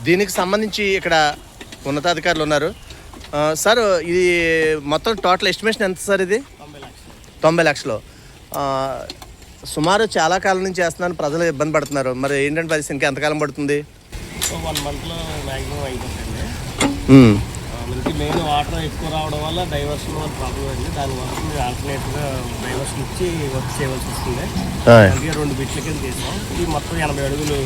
దీనికి సంబంధించి ఇక్కడ ఉన్నతాధికారులు ఉన్నారు. సార్ ఇది మొత్తం టోటల్ ఎస్టిమేషన్ ఎంత సార్? ఇది 90 లక్షలు. సుమారు చాలా కాలం నుంచి చేస్తున్నాను, ప్రజలు ఇబ్బంది పడుతున్నారు. మరి ఏంటంటే పరిస్థితి ఇంకా ఎంతకాలం పడుతుంది? 1 మంత్లో మ్యాక్సిమం అయిపోతుంది. మనకి మెయిన్ వాటర్ ఎక్కువ రావడం వల్ల డైవర్షన్ వల్ల ప్రాబ్లం అయింది. దానివల్ల మీరు ఆల్టర్నేట్గా డైవర్షన్ ఇచ్చి వర్క్ చేయవలసి వస్తుంది. అందుకే 2 బిట్ల కింద చేసాం. ఇది మొత్తం 80 అడుగులు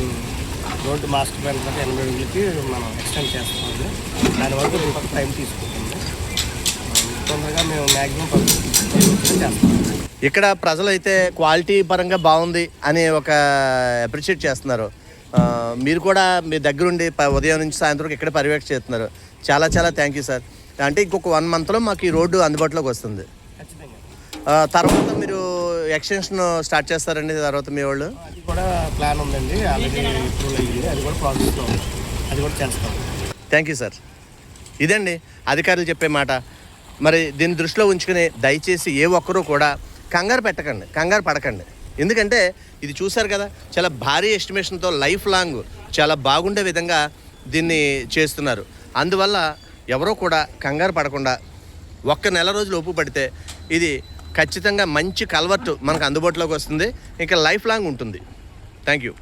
రోడ్డు మాస్టర్ ప్లాన్ తర్వాత 80 అడుగులకి మనం ఎక్స్టెండ్ చేస్తామండి. దానివల్ల కొంత టైం తీసుకుంటుంది. తొందరగా మేము మ్యాక్సిమం చేస్తాం. ఇక్కడ ప్రజలు అయితే క్వాలిటీ పరంగా బాగుంది అని ఒక అప్రిషియేట్ చేస్తున్నారు. మీరు కూడా మీ దగ్గరుండి ఉదయం నుంచి సాయంత్రం ఇక్కడ పర్యవేక్షణ చేస్తున్నారు. చాలా చాలా థ్యాంక్ యూ సార్. అంటే ఇంకొక 1 మంత్లో మాకు ఈ రోడ్డు అందుబాటులోకి వస్తుంది. తర్వాత మీరు ఎక్స్టెన్షన్ స్టార్ట్ చేస్తారండి తర్వాత మీ వాళ్ళు? అది కూడా ప్లాన్ ఉందండి, ఆల్రెడీ అప్రూవల్ అయ్యింది. అది కూడా ప్రాసెస్లో ఉంది, అది కూడా చేస్తాం. Thank you sir. ఇదండి అధికారులు చెప్పే మాట. మరి దీన్ని దృష్టిలో ఉంచుకుని దయచేసి ఏ ఒక్కరూ కూడా కంగారు పడకండి. ఎందుకంటే ఇది చూశారు కదా, చాలా భారీ ఎస్టిమేషన్తో లైఫ్ లాంగ్ చాలా బాగుండే విధంగా దీన్ని చేస్తున్నారు. అందువల్ల ఎవరో కూడా కంగారు పడకుండా 1 నెల రోజులు ఓపిక పడితే ఇది ఖచ్చితంగా మంచి కల్వర్ట్ మనకు అందుబాటులోకి వస్తుంది, ఇంకా లైఫ్ లాంగ్ ఉంటుంది. Thank you.